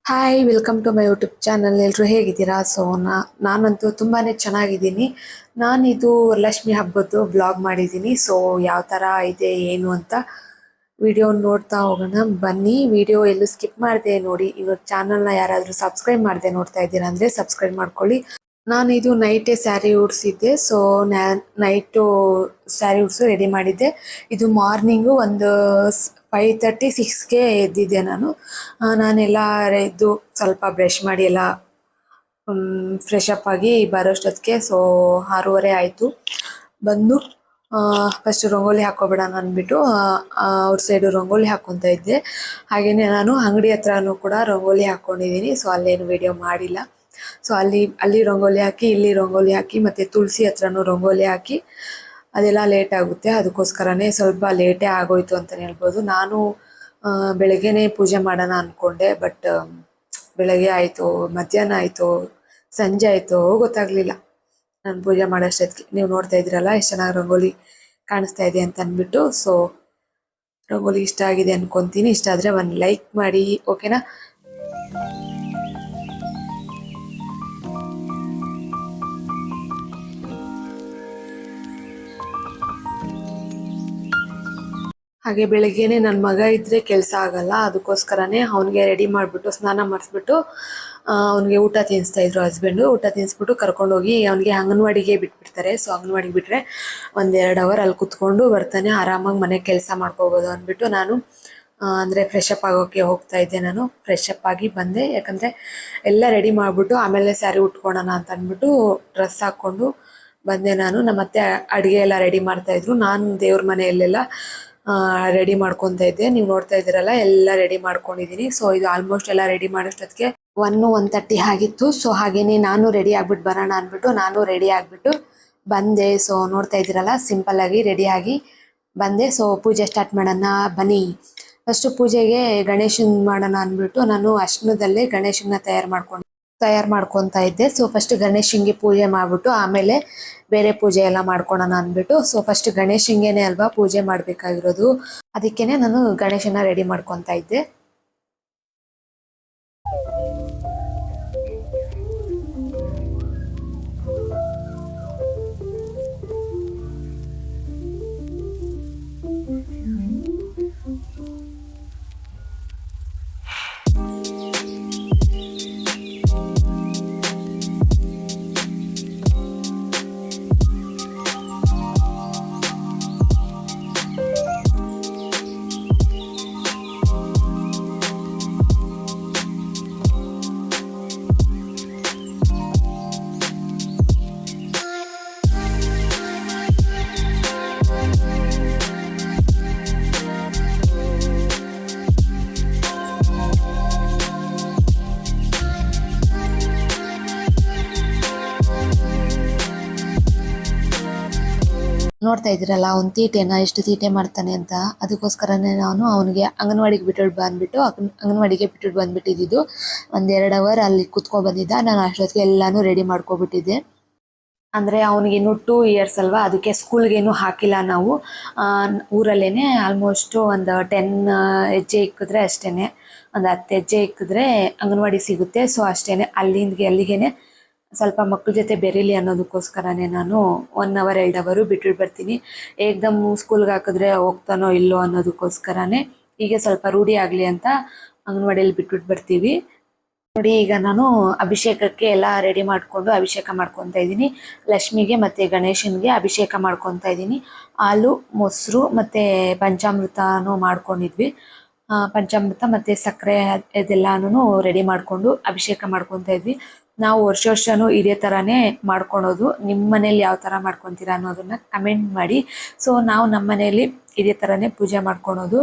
Hi welcome to my YouTube channel. ಎಲ್ಲರೂ ಹೇಗಿದ್ದೀರಾ? ನಾನಂತೂ ತುಂಬಾ ಚೆನ್ನಾಗಿದ್ದೀನಿ. ನಾನಿದು ಲಕ್ಷ್ಮಿ ಹಬ್ಬದ್ದು ಬ್ಲಾಗ್ ಮಾಡಿದ್ದೀನಿ. ಸೊ ಯಾವ ಥರ ಇದೆ ಏನು ಅಂತ ವಿಡಿಯೋ ನೋಡ್ತಾ ಹೋಗೋಣ ಬನ್ನಿ. ವಿಡಿಯೋ ಎಲ್ಲೂ ಸ್ಕಿಪ್ ಮಾಡಿದೆ ನೋಡಿ. ಇವಾಗ ಚಾನಲ್ನ ಯಾರಾದರೂ ಸಬ್ಸ್ಕ್ರೈಬ್ ಮಾಡದೆ ನೋಡ್ತಾ ಇದ್ದೀರಾ ಅಂದರೆ ಸಬ್ಸ್ಕ್ರೈಬ್ ಮಾಡ್ಕೊಳ್ಳಿ. ನಾನು ಇದು ನೈಟೇ ಸ್ಯಾರಿ ಉಡಿಸಿದ್ದೆ. ಸೊ ನೈಟು ಸ್ಯಾರಿ ಉಡಿಸಿ ರೆಡಿ ಮಾಡಿದ್ದೆ. ಇದು ಮಾರ್ನಿಂಗು ಒಂದು 5:30 6ಗೆ ಎದ್ದಿದ್ದೆ ನಾನು. ನಾನೆಲ್ಲ ಎದ್ದು ಸ್ವಲ್ಪ ಬ್ರಷ್ ಮಾಡಿ ಎಲ್ಲ ಫ್ರೆಶ್ ಅಪ್ ಆಗಿ ಬರೋಷ್ಟೊತ್ತಿಗೆ 6:30 ಆಯಿತು. ಬಂದು ಫಸ್ಟ್ ರಂಗೋಲಿ ಹಾಕೋಬಿಡೋಣ ಅಂದ್ಬಿಟ್ಟು ಅವ್ರ ಸೈಡು ರಂಗೋಲಿ ಹಾಕ್ಕೊತಾ ಇದ್ದೆ. ಹಾಗೆಯೇ ನಾನು ಅಂಗಡಿ ಹತ್ರನೂ ಕೂಡ ರಂಗೋಲಿ ಹಾಕ್ಕೊಂಡಿದ್ದೀನಿ. ಸೊ ಅಲ್ಲೇನು ವಿಡಿಯೋ ಮಾಡಿಲ್ಲ. ಸೊ ಅಲ್ಲಿ ರಂಗೋಲಿ ಹಾಕಿ, ಇಲ್ಲಿ ರಂಗೋಲಿ ಹಾಕಿ, ಮತ್ತು ತುಳಸಿ ಹತ್ರನೂ ರಂಗೋಲಿ ಹಾಕಿ ಅದೆಲ್ಲ ಲೇಟ್ ಆಗುತ್ತೆ. ಅದಕ್ಕೋಸ್ಕರನೇ ಸ್ವಲ್ಪ ಲೇಟೇ ಆಗೋಯ್ತು ಅಂತಲೇ ಹೇಳ್ಬೋದು. ನಾನು ಬೆಳಗ್ಗೆನೇ ಪೂಜೆ ಮಾಡೋಣ ಅಂದ್ಕೊಂಡೆ. ಬಟ್ ಬೆಳಗ್ಗೆ ಆಯಿತು, ಮಧ್ಯಾಹ್ನ ಆಯಿತು, ಸಂಜೆ ಆಯಿತು, ಗೊತ್ತಾಗಲಿಲ್ಲ ನಾನು ಪೂಜೆ ಮಾಡೋಷ್ಟೊತ್ತಿಗೆ. ನೀವು ನೋಡ್ತಾ ಇದ್ದೀರಲ್ಲ ಎಷ್ಟು ಚೆನ್ನಾಗಿ ರಂಗೋಲಿ ಕಾಣಿಸ್ತಾ ಇದೆ ಅಂತ ಅಂದ್ಬಿಟ್ಟು. ಸೊ ರಂಗೋಲಿ ಇಷ್ಟ ಆಗಿದೆ ಅಂದ್ಕೊತೀನಿ. ಇಷ್ಟ ಆದರೆ ಒಂದು ಲೈಕ್ ಮಾಡಿ, ಓಕೆನಾ? ಹಾಗೆ ಬೆಳಗ್ಗೆನೆ ನನ್ನ ಮಗ ಇದ್ದರೆ ಕೆಲಸ ಆಗಲ್ಲ. ಅದಕ್ಕೋಸ್ಕರನೇ ಅವನಿಗೆ ರೆಡಿ ಮಾಡಿಬಿಟ್ಟು ಸ್ನಾನ ಮಾಡಿಸ್ಬಿಟ್ಟು ಅವನಿಗೆ ಊಟ ತಿನ್ನಿಸ್ತಾಯಿದ್ರು ಹಸ್ಬೆಂಡು. ಊಟ ತಿನ್ನಿಸ್ಬಿಟ್ಟು ಕರ್ಕೊಂಡೋಗಿ ಅವನಿಗೆ ಅಂಗನವಾಡಿಗೆ ಬಿಟ್ಬಿಡ್ತಾರೆ. ಸೊ ಅಂಗನವಾಡಿಗೆ ಬಿಟ್ಟರೆ 1-2 ಅವರ್ ಅಲ್ಲಿ ಕುತ್ಕೊಂಡು ಬರ್ತಾನೆ. ಆರಾಮಾಗಿ ಮನೆ ಕೆಲಸ ಮಾಡ್ಕೋಬೋದು ಅಂದ್ಬಿಟ್ಟು ನಾನು ಅಂದರೆ ಫ್ರೆಶ್ ಅಪ್ ಆಗೋಕ್ಕೆ ಹೋಗ್ತಾ ಇದ್ದೆ. ನಾನು ಫ್ರೆಶ್ ಅಪ್ ಆಗಿ ಬಂದೆ. ಯಾಕಂದರೆ ಎಲ್ಲ ರೆಡಿ ಮಾಡಿಬಿಟ್ಟು ಆಮೇಲೆ ಸ್ಯಾರಿ ಉಟ್ಕೊಳ್ಳೋಣ ಅಂತ ಅಂದ್ಬಿಟ್ಟು ಡ್ರೆಸ್ ಹಾಕ್ಕೊಂಡು ಬಂದೆ ನಾನು. ನಮ್ಮ ಅತ್ತೆ ಅಡುಗೆ ಎಲ್ಲ ರೆಡಿ ಮಾಡ್ತಾಯಿದ್ರು. ನಾನು ದೇವ್ರ ಮನೆಯಲ್ಲೆಲ್ಲ ರೆಡಿ ಮಾಡ್ಕೊತಾ ಇದ್ದೆ. ನೀವು ನೋಡ್ತಾ ಇದ್ದೀರಲ್ಲ ಎಲ್ಲ ರೆಡಿ ಮಾಡ್ಕೊಂಡಿದ್ದೀನಿ. ಸೊ ಇದು ಆಲ್ಮೋಸ್ಟ್ ಎಲ್ಲ ರೆಡಿ ಮಾಡೋಷ್ಟೊತ್ತಿಗೆ 1:30 ಆಗಿತ್ತು. ಸೊ ಹಾಗೇನೆ ನಾನು ರೆಡಿ ಆಗ್ಬಿಟ್ಟು ಬರೋಣ ಅಂದ್ಬಿಟ್ಟು ನಾನು ರೆಡಿ ಆಗಿಬಿಟ್ಟು ಬಂದೆ. ಸೊ ನೋಡ್ತಾ ಇದ್ದೀರಲ್ಲ ಸಿಂಪಲ್ಲಾಗಿ ರೆಡಿಯಾಗಿ ಬಂದೆ. ಸೊ ಪೂಜೆ ಸ್ಟಾರ್ಟ್ ಮಾಡೋಣ ಬನ್ನಿ. ಫಸ್ಟು ಪೂಜೆಗೆ ಗಣೇಶನ ಮಾಡೋಣ ಅಂದ್ಬಿಟ್ಟು ನಾನು ಅರ್ಶಿಣದಲ್ಲೇ ಗಣೇಶನ ತಯಾರು ಮಾಡ್ಕೊತಾ ಇದ್ದೆ. ಸೊ ಫಸ್ಟ್ ಗಣೇಶನಿಗೆ ಪೂಜೆ ಮಾಡಿಬಿಟ್ಟು ಆಮೇಲೆ ಬೇರೆ ಪೂಜೆ ಎಲ್ಲ ಮಾಡ್ಕೊಳೋಣ ಅಂದ್ಬಿಟ್ಟು. ಸೊ ಫಸ್ಟ್ ಗಣೇಶನಿಗೇನೆ ಅಲ್ವಾ ಪೂಜೆ ಮಾಡಬೇಕಾಗಿರೋದು. ಅದಕ್ಕೇನೆ ನಾನು ಗಣೇಶನ ರೆಡಿ ಮಾಡ್ಕೊತಾ ಇದ್ದೆ. ನೋಡ್ತಾ ಇದ್ದೀರಲ್ಲ ಅವ್ನು ತೀಟೆನ ಎಷ್ಟು ತೀಟೆ ಮಾಡ್ತಾನೆ ಅಂತ. ಅದಕ್ಕೋಸ್ಕರನೇ ನಾನು ಅವನಿಗೆ ಅಂಗನವಾಡಿಗೆ ಬಿಟ್ಟು ಬಂದ್ಬಿಟ್ಟಿದ್ದು. 1-2 ಅವರ್ ಅಲ್ಲಿ ಕುತ್ಕೊಂಡು ಬಂದಿದ್ದ. ನಾನು ಅಷ್ಟೊತ್ತಿಗೆ ಎಲ್ಲಾನು ರೆಡಿ ಮಾಡ್ಕೊಬಿಟ್ಟಿದ್ದೆ. ಅಂದರೆ ಅವನಿಗಿನ್ನೂ 2 ಇಯರ್ಸ್ ಅಲ್ವಾ, ಅದಕ್ಕೆ ಸ್ಕೂಲ್ಗೇನು ಹಾಕಿಲ್ಲ ನಾವು. ಊರಲ್ಲೇ ಆಲ್ಮೋಸ್ಟು ಒಂದು 10 ಹೆಜ್ಜೆ ಇಕ್ಕಿದ್ರೆ ಅಷ್ಟೇ, ಒಂದು 10 ಹೆಜ್ಜೆ ಇಕ್ಕಿದ್ರೆ ಅಂಗನವಾಡಿ ಸಿಗುತ್ತೆ. ಸೊ ಅಷ್ಟೇ, ಅಲ್ಲಿಗೇನೆ ಸ್ವಲ್ಪ ಮಕ್ಕಳ ಜೊತೆ ಬೆರೀಲಿ ಅನ್ನೋದಕ್ಕೋಸ್ಕರನೇ ನಾನು 1 ಅವರ್ 2 ಅವರು ಬಿಟ್ಟು ಬರ್ತೀನಿ. ಏಕ್ದಮ್ ಸ್ಕೂಲ್ಗೆ ಹಾಕಿದ್ರೆ ಹೋಗ್ತಾನೋ ಇಲ್ಲೋ ಅನ್ನೋದಕ್ಕೋಸ್ಕರನೇ ಹೀಗೆ ಸ್ವಲ್ಪ ರೂಢಿ ಆಗಲಿ ಅಂತ ಅಂಗನವಾಡಿಯಲ್ಲಿ ಬಿಟ್ಬಿಟ್ಟು ಬರ್ತೀವಿ. ನೋಡಿ, ಈಗ ನಾನು ಅಭಿಷೇಕಕ್ಕೆ ಎಲ್ಲ ರೆಡಿ ಮಾಡಿಕೊಂಡು ಅಭಿಷೇಕ ಮಾಡ್ಕೊತಾ ಇದ್ದೀನಿ. ಲಕ್ಷ್ಮಿಗೆ ಮತ್ತು ಗಣೇಶನಿಗೆ ಅಭಿಷೇಕ ಮಾಡ್ಕೊತಾ ಇದ್ದೀನಿ. ಹಾಲು, ಮೊಸರು ಮತ್ತು ಪಂಚಾಮೃತನೂ ಮಾಡ್ಕೊಂಡಿದ್ವಿ. ಪಂಚಾಮೃತ ಮತ್ತು ಸಕ್ಕರೆ ಇದೆಲ್ಲನೂ ರೆಡಿ ಮಾಡಿಕೊಂಡು ಅಭಿಷೇಕ ಮಾಡ್ಕೊತಾ ಇದ್ವಿ. ನಾವು ವರ್ಷನೂ ಇದೇ ಥರನೇ ಮಾಡ್ಕೊಳೋದು. ನಿಮ್ಮ ಮನೇಲಿ ಯಾವ ಥರ ಮಾಡ್ಕೊತೀರಾ ಅನ್ನೋದನ್ನು ಕಮೆಂಟ್ ಮಾಡಿ. ಸೊ ನಾವು ನಮ್ಮ ಮನೆಯಲ್ಲಿ ಇದೇ ಥರನೇ ಪೂಜೆ ಮಾಡ್ಕೊಳೋದು.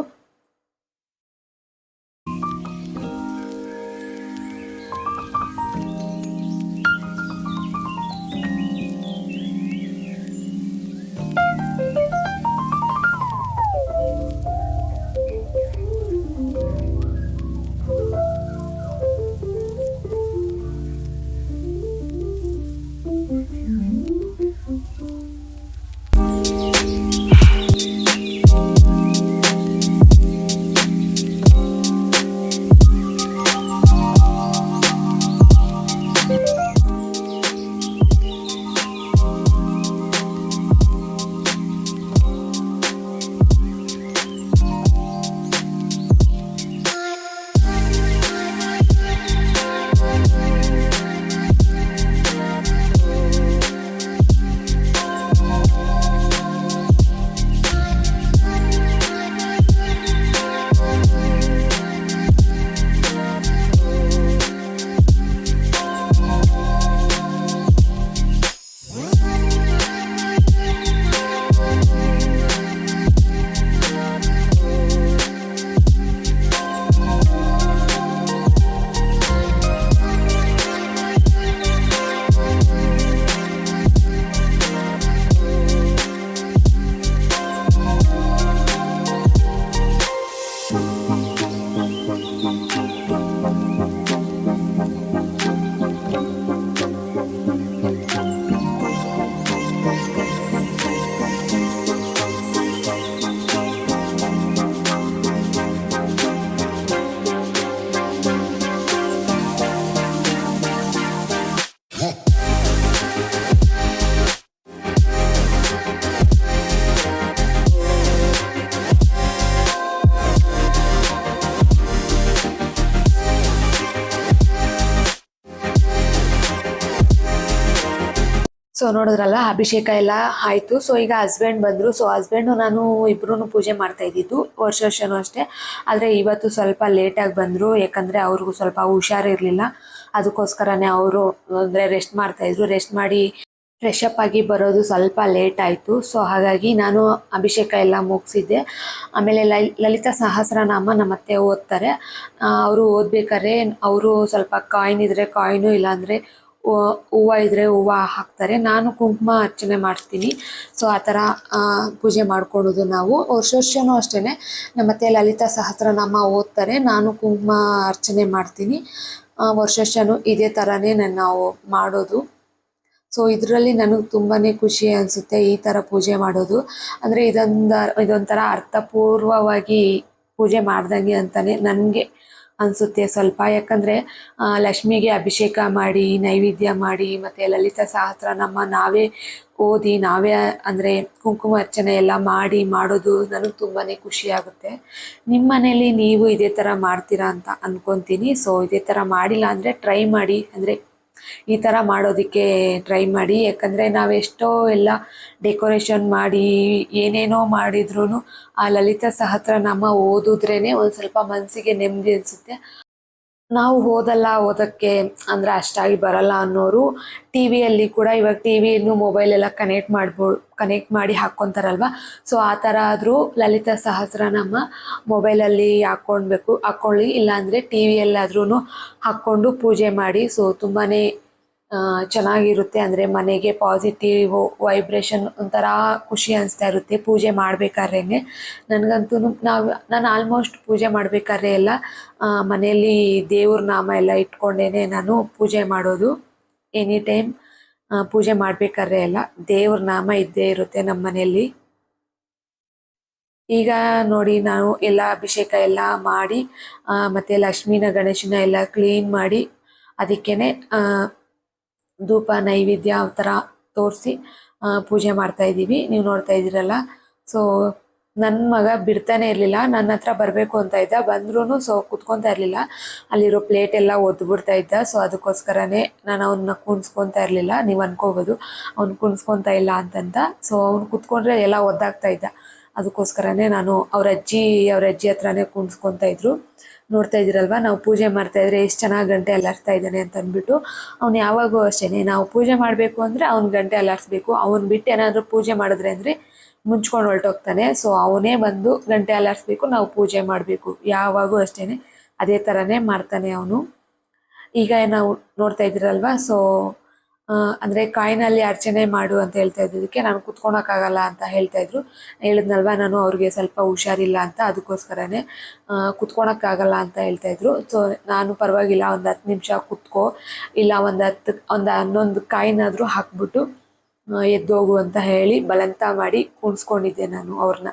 ಸೊ ನೋಡಿದ್ರಲ್ಲ ಅಭಿಷೇಕ ಎಲ್ಲ ಆಯಿತು. ಸೊ ಈಗ ಹಸ್ಬೆಂಡ್ ಬಂದರು. ಸೊ ಹಸ್ಬೆಂಡು ನಾನು ಇಬ್ಬರೂ ಪೂಜೆ ಮಾಡ್ತಾ ಇದ್ದಿದ್ದು ವರ್ಷನೂ ಅಷ್ಟೇ. ಆದರೆ ಇವತ್ತು ಸ್ವಲ್ಪ ಲೇಟಾಗಿ ಬಂದರು, ಯಾಕಂದರೆ ಅವ್ರಿಗೂ ಸ್ವಲ್ಪ ಹುಷಾರಿರಲಿಲ್ಲ. ಅದಕ್ಕೋಸ್ಕರನೇ ಅವರು ಅಂದರೆ ರೆಸ್ಟ್ ಮಾಡ್ತಾಯಿದ್ರು. ರೆಸ್ಟ್ ಮಾಡಿ ಫ್ರೆಶ್ ಅಪ್ ಆಗಿ ಬರೋದು ಸ್ವಲ್ಪ ಲೇಟ್ ಆಯಿತು. ಸೊ ಹಾಗಾಗಿ ನಾನು ಅಭಿಷೇಕ ಎಲ್ಲ ಮುಗಿಸಿದ್ದೆ. ಆಮೇಲೆ ಲಲಿತಾ ಸಹಸ್ರನಾಮ ನಮ್ಮತ್ತೆ ಓದ್ತಾರೆ. ಅವರು ಓದ್ಬೇಕಾದ್ರೆ ಅವರು ಸ್ವಲ್ಪ ಕಾಯಿನ್ ಇದ್ದರೆ ಕಾಯಿನು, ಇಲ್ಲಾಂದರೆ ಹೂವು ಇದ್ದರೆ ಹೂವು ಹಾಕ್ತಾರೆ. ನಾನು ಕುಂಕುಮ ಅರ್ಚನೆ ಮಾಡಿಸ್ತೀನಿ. ಸೊ ಆ ಥರ ಪೂಜೆ ಮಾಡ್ಕೊಳ್ಳೋದು ನಾವು. ವರ್ಷನೂ ಅಷ್ಟೇ ನಮ್ಮತ್ತೆ ಲಲಿತಾ ಸಹಸ್ರನಾಮ ಓದ್ತಾರೆ, ನಾನು ಕುಂಕುಮ ಅರ್ಚನೆ ಮಾಡ್ತೀನಿ. ವರ್ಷನೂ ಇದೇ ಥರನೇ ನಾವು ಮಾಡೋದು. ಸೊ ಇದರಲ್ಲಿ ನನಗೆ ತುಂಬಾ ಖುಷಿ ಅನಿಸುತ್ತೆ ಈ ಥರ ಪೂಜೆ ಮಾಡೋದು. ಅಂದರೆ ಇದೊಂಥರ ಅರ್ಥಪೂರ್ವವಾಗಿ ಪೂಜೆ ಮಾಡ್ದಂಗೆ ಅಂತಲೇ ನನಗೆ ಅನಿಸುತ್ತೆ ಸ್ವಲ್ಪ. ಯಾಕಂದರೆ ಲಕ್ಷ್ಮಿಗೆ ಅಭಿಷೇಕ ಮಾಡಿ, ನೈವೇದ್ಯ ಮಾಡಿ, ಮತ್ತು ಲಲಿತಾ ಸಹಸ್ರನಾಮ ನಾವೇ ಓದಿ, ನಾವೇ ಅಂದರೆ ಕುಂಕುಮ ಅರ್ಚನೆ ಎಲ್ಲ ಮಾಡೋದು ನನಗೆ ತುಂಬಾ ಖುಷಿಯಾಗುತ್ತೆ. ನಿಮ್ಮ ಮನೇಲಿ ನೀವು ಇದೇ ಥರ ಮಾಡ್ತೀರಾ ಅಂತ ಅಂದ್ಕೊತೀನಿ. ಸೊ ಇದೇ ಥರ ಮಾಡಿಲ್ಲ ಅಂದರೆ ಟ್ರೈ ಮಾಡಿ, ಅಂದರೆ ಈ ಥರ ಮಾಡೋದಕ್ಕೆ ಟ್ರೈ ಮಾಡಿ. ಯಾಕಂದರೆ ನಾವೆಷ್ಟೋ ಎಲ್ಲ ಡೆಕೋರೇಷನ್ ಮಾಡಿ ಏನೇನೋ ಮಾಡಿದ್ರೂ ಆ ಲಲಿತಾ ಸಹಸ್ರನಾಮ ಓದಿದ್ರೇ ಒಂದು ಸ್ವಲ್ಪ ಮನಸ್ಸಿಗೆ ನೆಮ್ಮದಿ ಅನಿಸುತ್ತೆ. ನಾವು ಓದೋಕ್ಕೆ ಅಂದರೆ ಅಷ್ಟಾಗಿ ಬರಲ್ಲ ಅನ್ನೋರು ಟಿ ವಿಯಲ್ಲಿ ಕೂಡ, ಇವಾಗ ಟಿ ವಿಯನ್ನು ಮೊಬೈಲೆಲ್ಲ ಕನೆಕ್ಟ್ ಮಾಡಿ ಹಾಕ್ಕೊತಾರಲ್ವ. ಸೊ ಆ ಥರ ಆದರೂ ಲಲಿತಾ ಸಹಸ್ರನಾಮ ಮೊಬೈಲಲ್ಲಿ ಹಾಕ್ಕೊಳ್ಳಿ, ಇಲ್ಲಾಂದರೆ ಟಿ ವಿಯಲ್ಲಾದ್ರೂ ಹಾಕ್ಕೊಂಡು ಪೂಜೆ ಮಾಡಿ. ಸೊ ತುಂಬಾ ಚೆನ್ನಾಗಿರುತ್ತೆ. ಅಂದರೆ ಮನೆಗೆ ಪಾಸಿಟಿವ್ ವೈಬ್ರೇಷನ್ ಒಂಥರ ಖುಷಿ ಅನಿಸ್ತಾ ಇರುತ್ತೆ ಪೂಜೆ ಮಾಡಬೇಕಾದ್ರೆ. ನನಗಂತೂ ನಾನು ಆಲ್ಮೋಸ್ಟ್ ಪೂಜೆ ಮಾಡಬೇಕಾದ್ರೆ ಎಲ್ಲ ಮನೆಯಲ್ಲಿ ದೇವ್ರ ನಾಮ ಎಲ್ಲ ಇಟ್ಕೊಂಡೇ ನಾನು ಪೂಜೆ ಮಾಡೋದು. ಎನಿ ಟೈಮ್ ಪೂಜೆ ಮಾಡಬೇಕಾದ್ರೆ ಎಲ್ಲ ದೇವ್ರ ನಾಮ ಇದ್ದೇ ಇರುತ್ತೆ ನಮ್ಮ ಮನೆಯಲ್ಲಿ. ಈಗ ನೋಡಿ ನಾವು ಎಲ್ಲ ಅಭಿಷೇಕ ಎಲ್ಲ ಮಾಡಿ ಮತ್ತು ಲಕ್ಷ್ಮೀನ ಗಣೇಶನ ಎಲ್ಲ ಕ್ಲೀನ್ ಮಾಡಿ ಅದಕ್ಕೇ ಧೂಪ ನೈವೇದ್ಯ ಆ ಥರ ತೋರಿಸಿ ಪೂಜೆ ಮಾಡ್ತಾಯಿದ್ದೀವಿ. ನೀವು ನೋಡ್ತಾ ಇದ್ದೀರಲ್ಲ. ಸೊ ನನ್ನ ಮಗ ಬಿಡ್ತಾನೆ ಇರಲಿಲ್ಲ, ನನ್ನ ಹತ್ರ ಬರಬೇಕು ಅಂತ ಇದ್ದ. ಬಂದ್ರೂ ಸೊ ಕುತ್ಕೊತಾ ಇರಲಿಲ್ಲ, ಅಲ್ಲಿರೋ ಪ್ಲೇಟ್ ಎಲ್ಲ ಒದ್ಬಿಡ್ತಾ ಇದ್ದ. ಸೊ ಅದಕ್ಕೋಸ್ಕರನೇ ನಾನು ಅವನ್ನ ಕುಣಿಸ್ಕೊತಾ ಇರಲಿಲ್ಲ. ನೀವು ಅನ್ಕೋಬೋದು ಅವ್ನು ಕುಣಿಸ್ಕೊತಾ ಇಲ್ಲ ಅಂತಂತ. ಸೊ ಅವ್ನು ಕುತ್ಕೊಂಡ್ರೆ ಎಲ್ಲ ಒದ್ದಾಗ್ತಾ ಇದ್ದ. ಅದಕ್ಕೋಸ್ಕರನೇ ನಾನು ಅವ್ರ ಅಜ್ಜಿ ಹತ್ರನೇ ಕುಣಿಸ್ಕೊತಾ ಇದ್ರು. ನೋಡ್ತಾ ಇದ್ದೀರಲ್ವ, ನಾವು ಪೂಜೆ ಮಾಡ್ತಾಯಿದ್ರೆ ಎಷ್ಟು ಚೆನ್ನಾಗಿ ಗಂಟೆ ಅಲ್ಲಾಡ್ತಾ ಇದ್ದಾನೆ ಅಂತ ಅಂದ್ಬಿಟ್ಟು. ಅವ್ನು ಯಾವಾಗೂ ಅಷ್ಟೇ, ನಾವು ಪೂಜೆ ಮಾಡಬೇಕು ಅಂದರೆ ಅವ್ನು ಗಂಟೆ ಅಲ್ಲಾಡಿಸ್ಬೇಕು. ಅವ್ನು ಬಿಟ್ಟು ಏನಾದರೂ ಪೂಜೆ ಮಾಡಿದ್ರೆ ಅಂದರೆ ಮುಂಚ್ಕೊಂಡು ಹೊರಟೋಗ್ತಾನೆ. ಸೊ ಅವನೇ ಬಂದು ಗಂಟೆ ಅಲ್ಲಾಡಿಸ್ಬೇಕು, ನಾವು ಪೂಜೆ ಮಾಡಬೇಕು. ಯಾವಾಗೂ ಅಷ್ಟೇ, ಅದೇ ಥರನೇ ಮಾಡ್ತಾನೆ ಅವನು. ಈಗ ನಾವು ನೋಡ್ತಾ ಇದ್ದೀರಲ್ವ. ಸೊ ಅಂದರೆ ಕಾಯಿನಲ್ಲಿ ಅರ್ಚನೆ ಮಾಡು ಅಂತ ಹೇಳ್ತಾ ಇದ್ದಿದ್ದಕ್ಕೆ ನಾನು ಕುತ್ಕೊಳಕ್ಕಾಗಲ್ಲ ಅಂತ ಹೇಳ್ತಾಯಿದ್ರು. ಹೇಳಿದ್ನಲ್ವ ನಾನು ಅವ್ರಿಗೆ ಸ್ವಲ್ಪ ಹುಷಾರಿಲ್ಲ ಅಂತ, ಅದಕ್ಕೋಸ್ಕರನೇ ಕುತ್ಕೊಳಕ್ಕಾಗಲ್ಲ ಅಂತ ಹೇಳ್ತಾಯಿದ್ರು. ಸೊ ನಾನು ಪರವಾಗಿಲ್ಲ, ಒಂದು 10 ನಿಮಿಷ ಕುತ್ಕೋ, ಇಲ್ಲ ಒಂದು 11 ಕಾಯಿನಾದರೂ ಹಾಕ್ಬಿಟ್ಟು ಎದ್ದೋಗು ಅಂತ ಹೇಳಿ ಬಲವಂತ ಮಾಡಿ ಕುಣಿಸ್ಕೊಂಡಿದ್ದೆ ನಾನು ಅವ್ರನ್ನ.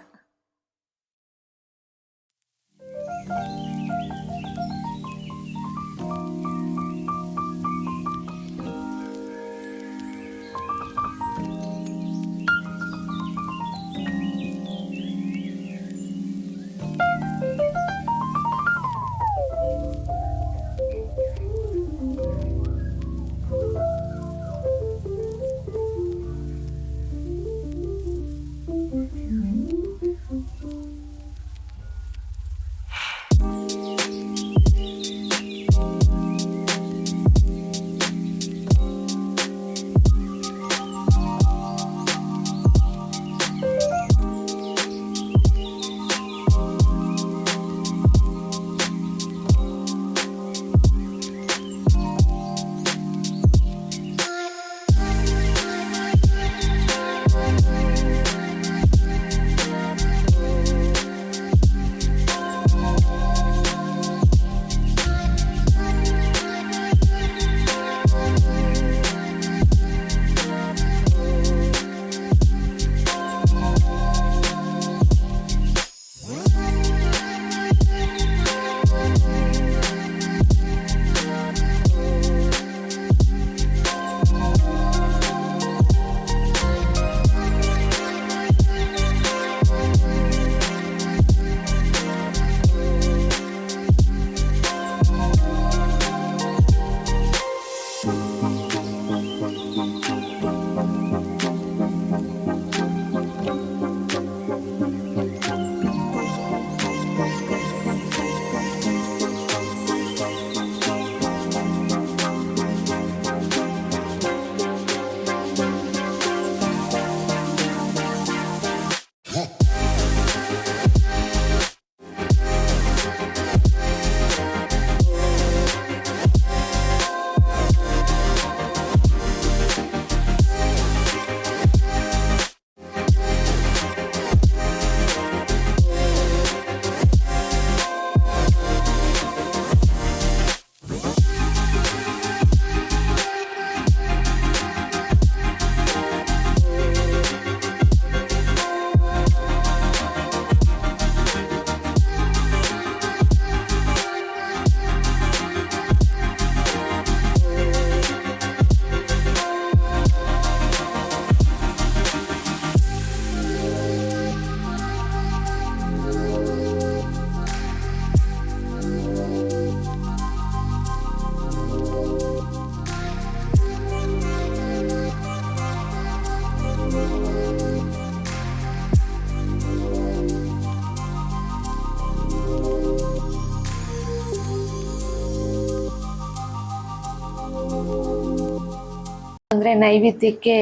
ಅಂದರೆ ನೈವೇದ್ಯಕ್ಕೆ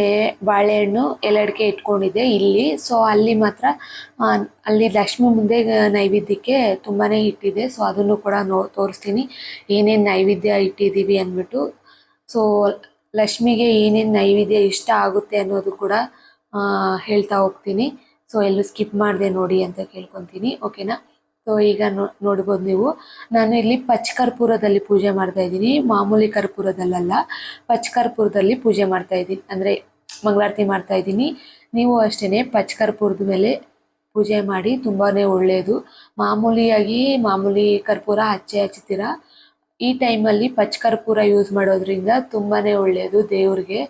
ಬಾಳೆಹಣ್ಣು ಎಲೆ ಇಟ್ಕೊಂಡಿದ್ದೆ ಇಲ್ಲಿ. ಸೊ ಅಲ್ಲಿ ಮಾತ್ರ ಅಲ್ಲಿ ಲಕ್ಷ್ಮಿ ಮುಂದೆ ನೈವೇದ್ಯಕ್ಕೆ ತುಂಬಾ ಇಟ್ಟಿದೆ. ಸೊ ಅದನ್ನು ಕೂಡ ತೋರಿಸ್ತೀನಿ ಏನೇನು ನೈವೇದ್ಯ ಇಟ್ಟಿದ್ದೀವಿ ಅಂದ್ಬಿಟ್ಟು. ಸೊ ಲಕ್ಷ್ಮಿಗೆ ಏನೇನು ನೈವೇದ್ಯ ಇಷ್ಟ ಆಗುತ್ತೆ ಅನ್ನೋದು ಕೂಡ ಹೇಳ್ತಾ ಹೋಗ್ತೀನಿ. ಸೊ ಎಲ್ಲೂ ಸ್ಕಿಪ್ ಮಾಡಿದೆ ನೋಡಿ ಅಂತ ಕೇಳ್ಕೊತೀನಿ, ಓಕೆನಾ. ಸೊ ಈಗ ನೋಡ್ಬೋದು ನೀವು, ನಾನು ಇಲ್ಲಿ ಪಚ್ಚ ಕರ್ಪೂರದಲ್ಲಿ ಪೂಜೆ ಮಾಡ್ತಾ ಇದ್ದೀನಿ, ಮಾಮೂಲಿ ಕರ್ಪೂರದಲ್ಲ, ಪಚ್ಚ ಕರ್ಪೂರದಲ್ಲಿ ಪೂಜೆ ಮಾಡ್ತಾ ಇದ್ದೀನಿ, ಅಂದರೆ ಮಂಗಳಾರತಿ ಮಾಡ್ತಾ ಇದ್ದೀನಿ. ನೀವು ಅಷ್ಟೇ ಪಚ್ಚ ಕರ್ಪೂರದ ಮೇಲೆ ಪೂಜೆ ಮಾಡಿ, ತುಂಬಾ ಒಳ್ಳೆಯದು. ಮಾಮೂಲಿ ಕರ್ಪೂರ ಹಚ್ತೀರಾ, ಈ ಟೈಮಲ್ಲಿ ಪಚ್ಚ ಕರ್ಪೂರ ಯೂಸ್ ಮಾಡೋದ್ರಿಂದ ತುಂಬಾ ಒಳ್ಳೆಯದು ದೇವ್ರಿಗೆ.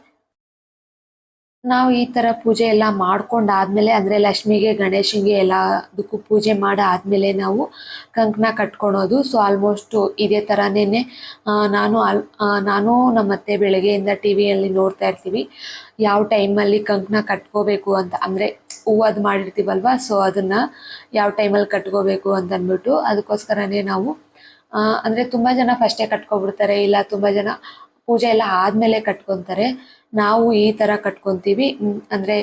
ನಾವು ಈ ಥರ ಪೂಜೆ ಎಲ್ಲ ಮಾಡ್ಕೊಂಡಾದ್ಮೇಲೆ, ಅಂದರೆ ಲಕ್ಷ್ಮಿಗೆ ಗಣೇಶನಿಗೆ ಎಲ್ಲದಕ್ಕೂ ಪೂಜೆ ಮಾಡಾದ್ಮೇಲೆ ನಾವು ಕಂಕಣ ಕಟ್ಕೊಳೋದು. ಸೊ ಆಲ್ಮೋಸ್ಟು ಇದೇ ಥರನೇ ನಾನು ನಮ್ಮ ಅತ್ತೆ ಬೆಳಗ್ಗೆಯಿಂದ ಟಿ ವಿಯಲ್ಲಿ ನೋಡ್ತಾ ಇರ್ತೀವಿ ಯಾವ ಟೈಮಲ್ಲಿ ಕಂಕಣ ಕಟ್ಕೋಬೇಕು ಅಂತ, ಅಂದರೆ ಹೂವದು ಮಾಡಿರ್ತೀವಲ್ವ, ಸೊ ಅದನ್ನು ಯಾವ ಟೈಮಲ್ಲಿ ಕಟ್ಕೋಬೇಕು ಅಂತ ಅಂದ್ಬಿಟ್ಟು ಅದಕ್ಕೋಸ್ಕರನೇ ನಾವು ಅಂದರೆ ತುಂಬ ಜನ ಫಸ್ಟೇ ಕಟ್ಕೊಬಿಡ್ತಾರೆ, ಇಲ್ಲ ತುಂಬ ಜನ ಪೂಜೆ ಎಲ್ಲ ಆದಮೇಲೆ ಕಟ್ಕೊತಾರೆ. ನಾವು ಈ ಥರ ಕಟ್ಕೊತೀವಿ, ಅಂದರೆ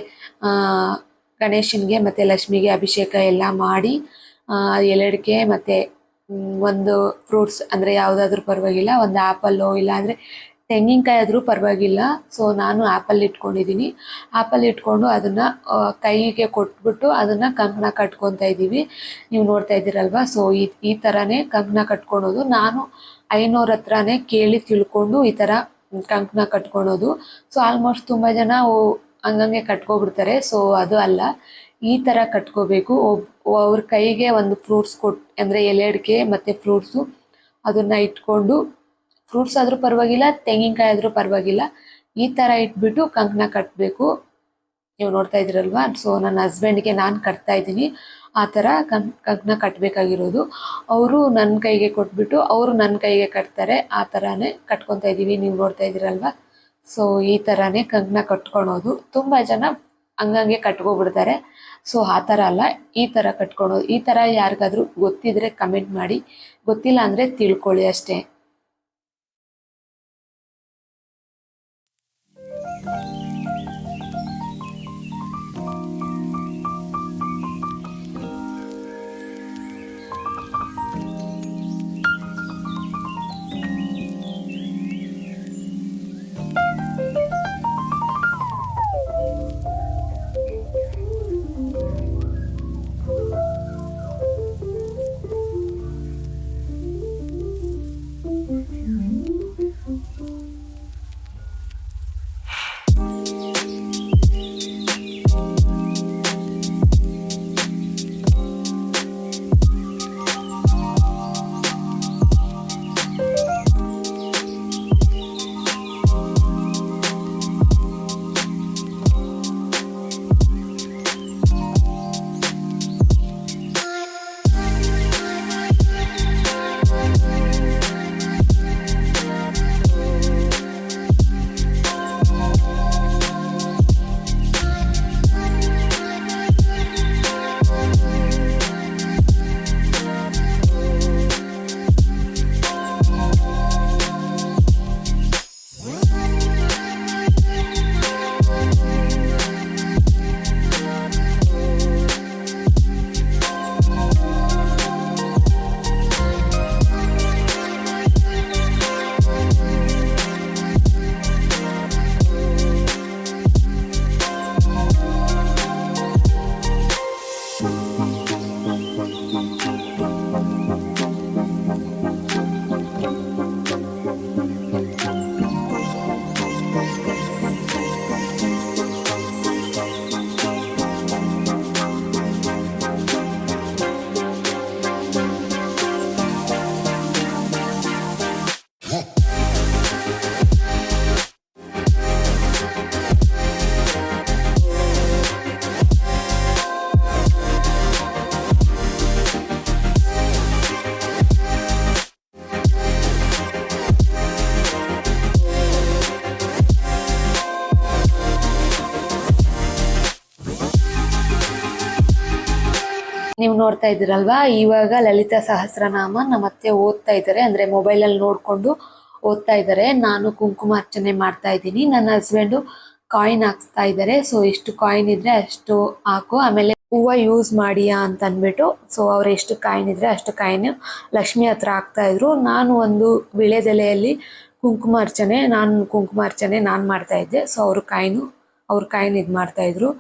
ಗಣೇಶನಿಗೆ ಮತ್ತು ಲಕ್ಷ್ಮಿಗೆ ಅಭಿಷೇಕ ಎಲ್ಲ ಮಾಡಿ ಎಲೆಡಿಕೆ ಮತ್ತು ಒಂದು ಫ್ರೂಟ್ಸ್, ಅಂದರೆ ಯಾವುದಾದ್ರೂ ಪರವಾಗಿಲ್ಲ, ಒಂದು ಆ್ಯಪಲ್ಲು ಇಲ್ಲ ಅಂದರೆ ತೆಂಗಿನಕಾಯಿ ಆದರೂ ಪರವಾಗಿಲ್ಲ. ಸೊ ನಾನು ಆ್ಯಪಲ್ ಇಟ್ಕೊಂಡಿದ್ದೀನಿ, ಆ್ಯಪಲ್ ಇಟ್ಕೊಂಡು ಅದನ್ನು ಕೈಗೆ ಕೊಟ್ಬಿಟ್ಟು ಅದನ್ನು ಕಂಕಣ ಕಟ್ಕೊತಾ ಇದ್ದೀವಿ. ನೀವು ನೋಡ್ತಾ ಇದ್ದೀರಲ್ವ, ಸೊ ಈ ಥರನೇ ಕಂಕಣ ಕಟ್ಕೊಳೋದು. ನಾನು ಐನೋರ ಹತ್ರನೇ ಕೇಳಿ ತಿಳ್ಕೊಂಡು ಈ ಥರ ಕಂಕಣ ಕಟ್ಕೊಳೋದು. ಸೊ ಆಲ್ಮೋಸ್ಟ್ ತುಂಬ ಜನ ಹಂಗಂಗೆ ಕಟ್ಕೊಬಿಡ್ತಾರೆ. ಸೊ ಅದು ಅಲ್ಲ, ಈ ಥರ ಕಟ್ಕೋಬೇಕು. ಅವ್ರ ಕೈಗೆ ಒಂದು ಫ್ರೂಟ್ಸ್ ಅಂದರೆ ಎಲೆ ಅಡಿಕೆ ಮತ್ತು ಫ್ರೂಟ್ಸು ಅದನ್ನು ಇಟ್ಕೊಂಡು, ಫ್ರೂಟ್ಸ್ ಆದರೂ ಪರವಾಗಿಲ್ಲ, ತೆಂಗಿನಕಾಯಿ ಆದರೂ ಪರವಾಗಿಲ್ಲ, ಈ ಥರ ಇಟ್ಬಿಟ್ಟು ಕಂಕಣ ಕಟ್ಟಬೇಕು. ನೀವು ನೋಡ್ತಾ ಇದ್ದೀರಲ್ವ, ಸೊ ನನ್ನ ಹಸ್ಬೆಂಡ್ಗೆ ನಾನು ಕಟ್ತಾ ಇದ್ದೀನಿ. ಆ ಥರ ಕಂಕಣ ಕಟ್ಟಬೇಕಾಗಿರೋದು. ಅವರು ನನ್ನ ಕೈಗೆ ಕೊಟ್ಬಿಟ್ಟು ಅವರು ನನ್ನ ಕೈಗೆ ಕಟ್ತಾರೆ, ಆ ಥರನೇ ಕಟ್ಕೊತಾ ಇದ್ದೀವಿ. ನೀವು ನೋಡ್ತಾ ಇದ್ದೀರಲ್ವ, ಸೊ ಈ ಥರನೇ ಕಂಕಣ ಕಟ್ಕೊಳೋದು. ತುಂಬ ಜನ ಹಂಗಂಗೆ ಕಟ್ಕೊಬಿಡ್ತಾರೆ. ಸೊ ಆ ಥರ ಅಲ್ಲ, ಈ ಥರ ಕಟ್ಕೊಳೋದು. ಈ ಥರ ಯಾರಿಗಾದ್ರೂ ಗೊತ್ತಿದ್ರೆ ಕಮೆಂಟ್ ಮಾಡಿ, ಗೊತ್ತಿಲ್ಲ ಅಂದರೆ ತಿಳ್ಕೊಳ್ಳಿ ಅಷ್ಟೇ. ನೀವು ನೋಡ್ತಾ ಇದ್ದೀರಲ್ವಾ, ಇವಾಗ ಲಲಿತಾ ಸಹಸ್ರನಾಮ ನಮ್ಮ ಅತ್ತೆ ಓದ್ತಾ ಇದ್ದಾರೆ, ಅಂದರೆ ಮೊಬೈಲಲ್ಲಿ ನೋಡಿಕೊಂಡು ಓದ್ತಾ ಇದ್ದಾರೆ. ನಾನು ಕುಂಕುಮಾರ್ಚನೆ ಮಾಡ್ತಾ ಇದ್ದೀನಿ. ನನ್ನ ಹಸ್ಬೆಂಡು ಕಾಯಿನ್ ಹಾಕ್ಸ್ತಾ ಇದ್ದಾರೆ. ಸೊ ಎಷ್ಟು ಕಾಯಿನ್ ಇದ್ರೆ ಅಷ್ಟು ಹಾಕು, ಆಮೇಲೆ ಹೂವು ಯೂಸ್ ಮಾಡಿಯಾ ಅಂತ ಅಂದ್ಬಿಟ್ಟು ಸೊ ಅವ್ರು ಎಷ್ಟು ಕಾಯಿನ್ ಇದ್ರೆ ಅಷ್ಟು ಕಾಯಿನ್ ಲಕ್ಷ್ಮಿ ಹತ್ರ ಹಾಕ್ತಾ ಇದ್ರು. ನಾನು ಒಂದು ವಿಳೆದೆಲೆಯಲ್ಲಿ ಕುಂಕುಮಾರ್ಚನೆ ನಾನು ಮಾಡ್ತಾ ಇದ್ದೆ. ಸೊ ಅವ್ರ ಕಾಯಿನ್ ಇದು ಮಾಡ್ತಾ ಇದ್ರು.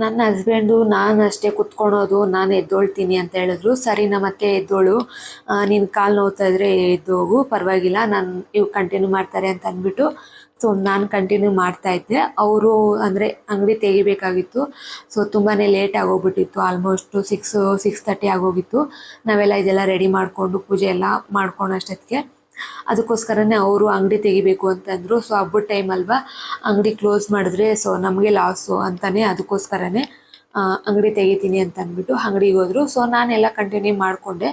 ನನ್ನ ಹಸ್ಬೆಂಡು ನಾನು ಅಷ್ಟೇ ಕುತ್ಕೊಳೋದು, ನಾನು ಎದ್ದೊಳ್ತೀನಿ ಅಂತ ಹೇಳಿದ್ರು. ಸರಿ ನಮ್ಮತ್ತೆ ಎದ್ದೋಳು, ನೀನು ಕಾಲು ನೋವ್ತಾ ಇದ್ರೆ ಎದ್ದೋಗು, ಪರವಾಗಿಲ್ಲ, ಇವು ಕಂಟಿನ್ಯೂ ಮಾಡ್ತಾರೆ ಅಂತ ಅಂದ್ಬಿಟ್ಟು ಸೊ ನಾನು ಕಂಟಿನ್ಯೂ ಮಾಡ್ತಾ ಇದ್ದೆ. ಅವರು ಅಂದರೆ ಅಂಗಡಿ ತೆಗಿಬೇಕಾಗಿತ್ತು. ಸೊ ತುಂಬಾ ಲೇಟ್ ಆಗೋಗ್ಬಿಟ್ಟಿತ್ತು. ಆಲ್ಮೋಸ್ಟು 6:30 ಆಗೋಗಿತ್ತು. ನಾವೆಲ್ಲ ಇದೆಲ್ಲ ರೆಡಿ ಮಾಡಿಕೊಂಡು ಪೂಜೆ ಎಲ್ಲ ಮಾಡ್ಕೊಂಡು ಅಷ್ಟೊತ್ತಿಗೆ. ಅದಕ್ಕೋಸ್ಕರನೇ ಅವರು ಅಂಗಡಿ ತೆಗಿಬೇಕು ಅಂತಂದರು. ಸೊ ಹಬ್ಬದ ಟೈಮ್ ಅಲ್ವಾ, ಅಂಗಡಿ ಕ್ಲೋಸ್ ಮಾಡಿದ್ರೆ ಸೊ ನಮಗೆ ಲಾಸು ಅಂತಾನೆ ಅದಕ್ಕೋಸ್ಕರನೇ ಅಂಗಡಿ ತೆಗಿತೀನಿ ಅಂತ ಅಂದ್ಬಿಟ್ಟು ಅಂಗಡಿಗೆ ಹೋದ್ರು. ಸೊ ನಾನೆಲ್ಲ ಕಂಟಿನ್ಯೂ ಮಾಡಿಕೊಂಡೆ.